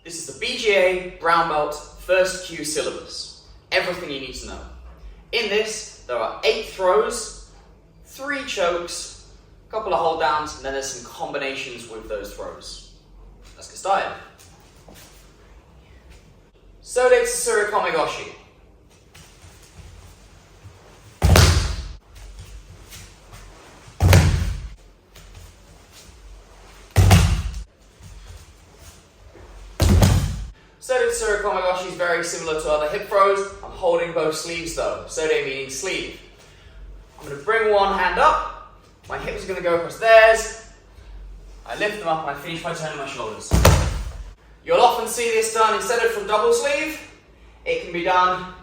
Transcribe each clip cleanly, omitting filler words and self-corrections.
This is the BJA Brown Belt First Cue Syllabus. Everything you need to know. In this, there are 8 throws, 3 chokes, a couple of hold downs, and then there's some combinations with those throws. Let's get started. Sode tsurikomi goshi. Sode tsurikomi goshi is very similar to other hip throws. I'm holding both sleeves though. Sode meaning sleeve. I'm going to bring one hand up. My hips are going to go across theirs. I lift them up and I finish by turning my shoulders. You'll often see this done instead of from double sleeve. It can be done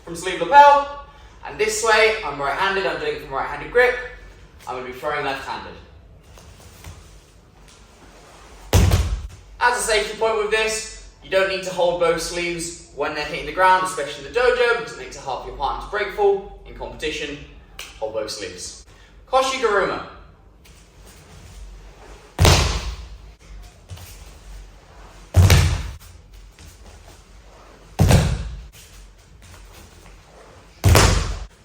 from sleeve lapel. And this way, I'm right-handed. I'm doing it from right-handed grip. I'm going to be throwing left-handed. As a safety point with this, you don't need to hold both sleeves when they're hitting the ground, especially in the dojo, because it makes it hard for your partner to break full. In competition, hold both sleeves. Koshi guruma.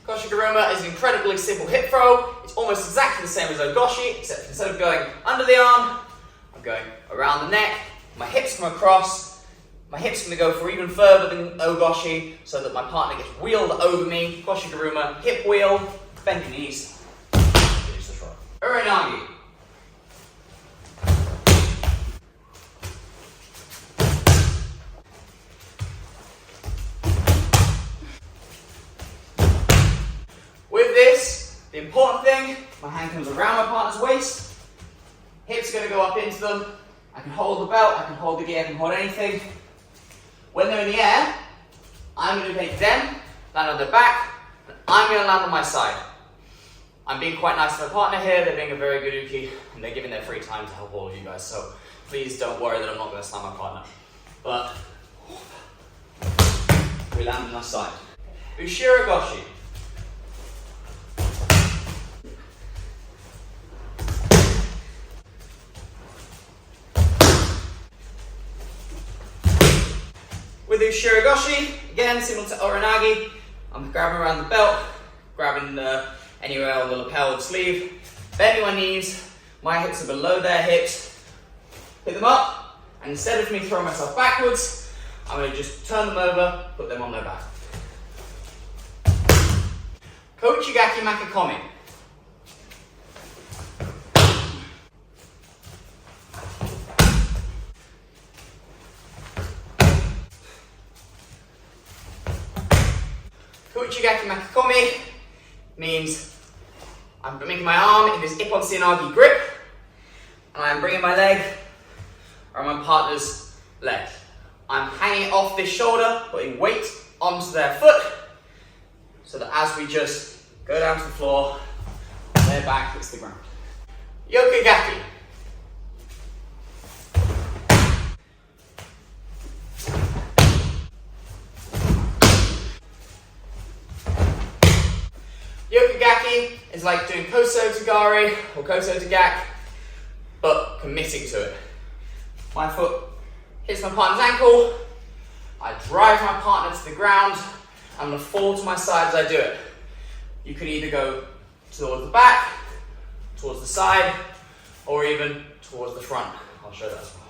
Koshi guruma is an incredibly simple hip throw. It's almost exactly the same as goshi, except instead of going under the arm, I'm going around the neck. My hips come across. My hips are going to go for even further than goshi, so that my partner gets wheeled over me. Koshi guruma, hip wheel, bend your knees, finish the throw. Nage. With this, the important thing, my hand comes around my partner's waist, hips are going to go up into them. I can hold the belt, I can hold the gear, I can hold anything. When they're in the air, I'm going to take them, land on their back, and I'm going to land on my side. I'm being quite nice to my partner here, they're being a very good Uchi, and they're giving their free time to help all of you guys, so please don't worry that I'm not going to slam my partner. But, we land on my side. Ushiro goshi. With Ushiro goshi, again similar to nage, I'm grabbing around the belt, grabbing anywhere on the lapel of the sleeve, bending my knees, my hips are below their hips, pick them up, and instead of me throwing myself backwards, I'm going to just turn them over, put them on their back. Kochi gake makikomi. Uchi gake makikomi means I'm making my arm in this ippon grip, and I'm bringing my leg around my partner's leg. I'm hanging off this shoulder, putting weight onto their foot, so that as we just go down to the floor, their back hits the ground. Yoko gake. Yoko gake is like doing koso to gare or koso to gake, but committing to it. My foot hits my partner's ankle, I drive my partner to the ground, I'm going to fall to my side as I do it. You can either go towards the back, towards the side, or even towards the front. I'll show that as well.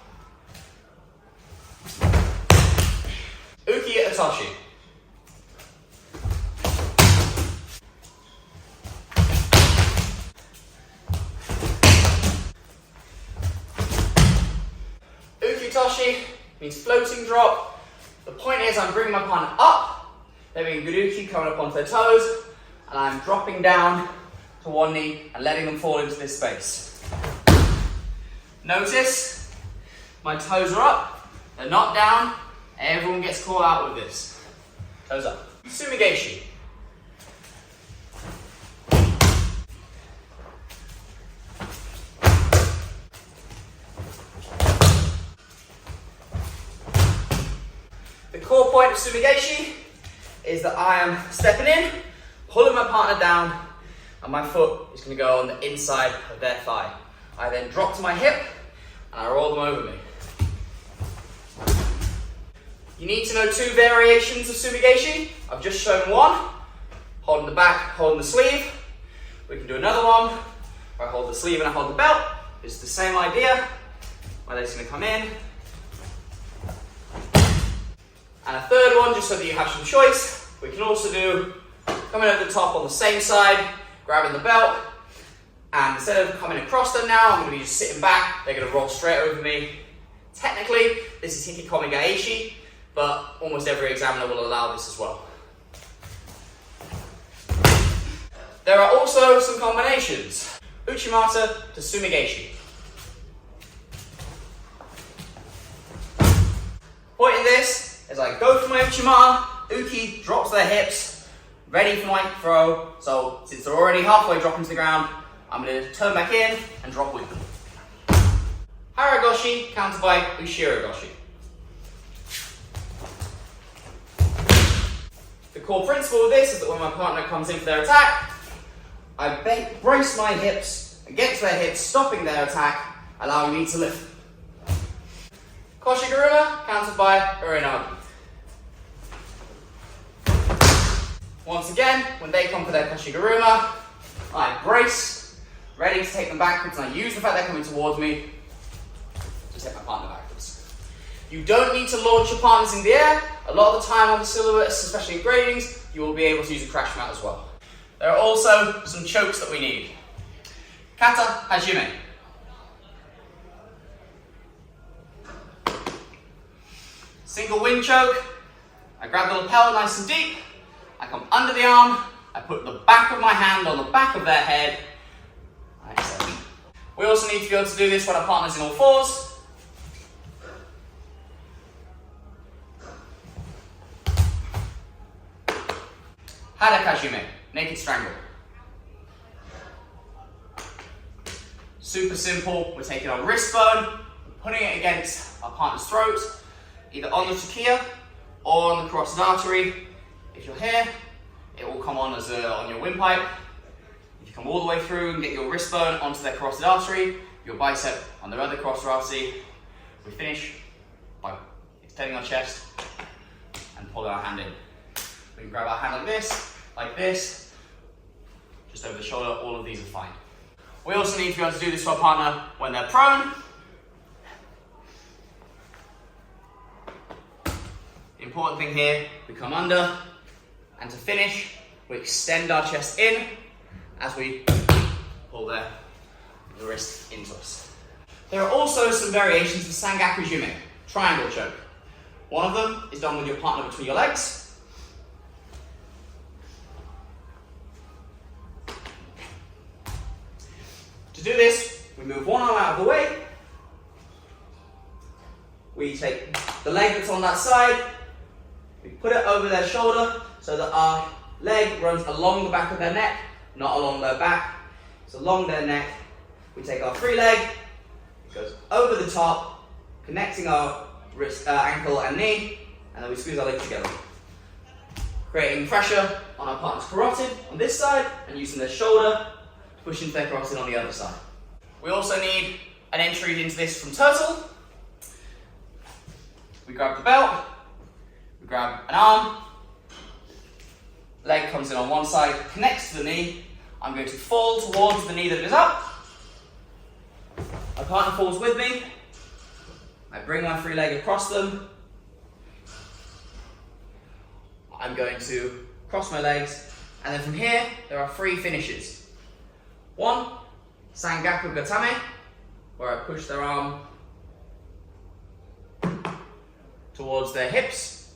Uchi otoshi. Otoshi means floating drop. The point is I'm bringing my partner up, they're being good Uchi, coming up onto their toes, and I'm dropping down to one knee and letting them fall into this space. Notice, my toes are up, they're not down, everyone gets caught out with this. Toes up. Sumi gaeshi. The core point of Sumi gaeshi is that I am stepping in, pulling my partner down, and my foot is going to go on the inside of their thigh. I then drop to my hip, and I roll them over me. You need to know two variations of Sumi gaeshi. I've just shown one, holding the back, holding the sleeve. We can do another one, where I hold the sleeve and I hold the belt. It's the same idea. My leg's going to come in. And a third one, just so that you have some choice, we can also do coming over the top on the same side, grabbing the belt, and instead of coming across them now, I'm going to be just sitting back. They're going to roll straight over me. Technically, this is hikikomi gaeshi, but almost every examiner will allow this as well. There are also some combinations. Uchimata to Sumi gaeshi. Point in this is I go for my Uchimata, Uki drops their hips, ready for my throw. So since they're already halfway dropping to the ground, I'm going to turn back in and drop with them. Harai goshi countered by Ushiro goshi. The core principle of this is that when my partner comes in for their attack, I brace my hips against their hips, stopping their attack, allowing me to lift. Koshi guruma countered by nage. Once again, when they come for their Koshi guruma, I brace, ready to take them backwards, and I use the fact they're coming towards me to take my partner backwards. You don't need to launch your partners in the air. A lot of the time on the syllabus, especially in gradings, you will be able to use a crash mat as well. There are also some chokes that we need. Kata, jime. Single wind choke. I grab the lapel nice and deep. I come under the arm. I put the back of my hand on the back of their head. We also need to be able to do this when our partner's in all fours. Hadaka jime, naked strangle. Super simple. We're taking our wrist bone, putting it against our partner's throat, either on the trachea or on the carotid artery. If you're here, it will come on as on your windpipe. If you come all the way through and get your wrist bone onto their carotid artery, your bicep on their other carotid artery, we finish by extending our chest and pulling our hand in. We can grab our hand like this, just over the shoulder. All of these are fine. We also need to be able to do this to our partner when they're prone. The important thing here, we come under, and to finish, we extend our chest in as we pull the wrist into us. There are also some variations of Sangaku jime, triangle choke. One of them is done with your partner between your legs. To do this, we move one arm out of the way. We take the leg that's on that side, we put it over their shoulder so that our leg runs along the back of their neck, not along their back. It's along their neck. We take our free leg, it goes over the top, connecting our wrist, ankle and knee, and then we squeeze our legs together, creating pressure on our partner's carotid on this side and using their shoulder to push into their carotid on the other side. We also need an entry into this from turtle. We grab the belt, we grab an arm, leg comes in on one side, connects to the knee. I'm going to fall towards the knee that is up. My partner falls with me. I bring my free leg across them. I'm going to cross my legs, and then from here there are three finishes. One, Sangaku gatame, where I push their arm towards their hips.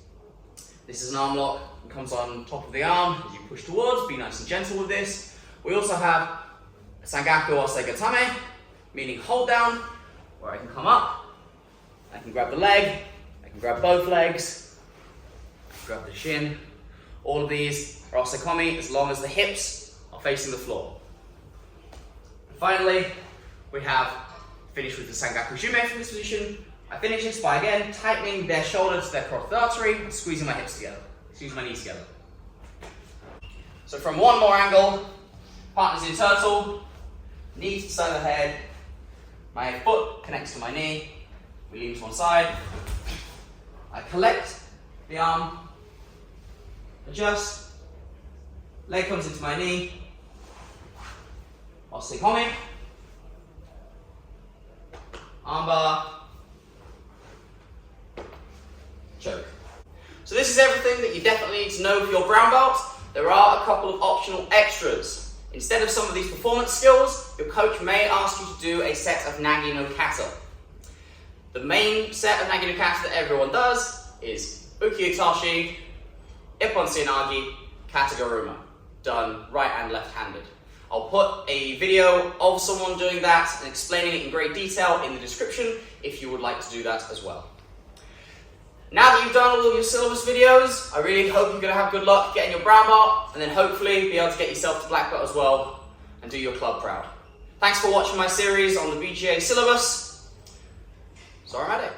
This is an arm lock. It comes on top of the arm as you push towards. Be nice and gentle with this. We also have Sangaku ose gatame, meaning hold down, where I can come up, I can grab the leg, I can grab both legs, grab the shin. All of these are tsurikomi as long as the hips are facing the floor. And finally, we have finished with the Sangaku jime from this position. I finish this by again tightening their shoulder to their carotid artery and squeezing my hips together, squeeze my knees together. So from one more angle, partners in turtle, knee to the side of the head, my foot connects to my knee, we lean to one side, I collect the arm, adjust, leg comes into my knee, tsurikomi, armbar, choke. So this is everything that you definitely need to know for your brown belt. There are a couple of optional extras. Instead of some of these performance skills, your coach may ask you to do a set of nage no kata. The main set of nage no kata that everyone does is uki otoshi, ippon nage, kata guruma, done right and left-handed. I'll put a video of someone doing that and explaining it in great detail in the description if you would like to do that as well. Now that you've done all of your syllabus videos, I really hope you're going to have good luck getting your brown belt and then hopefully be able to get yourself to black belt as well and do your club proud. Thanks for watching my series on the BJA syllabus. Sorry, Made.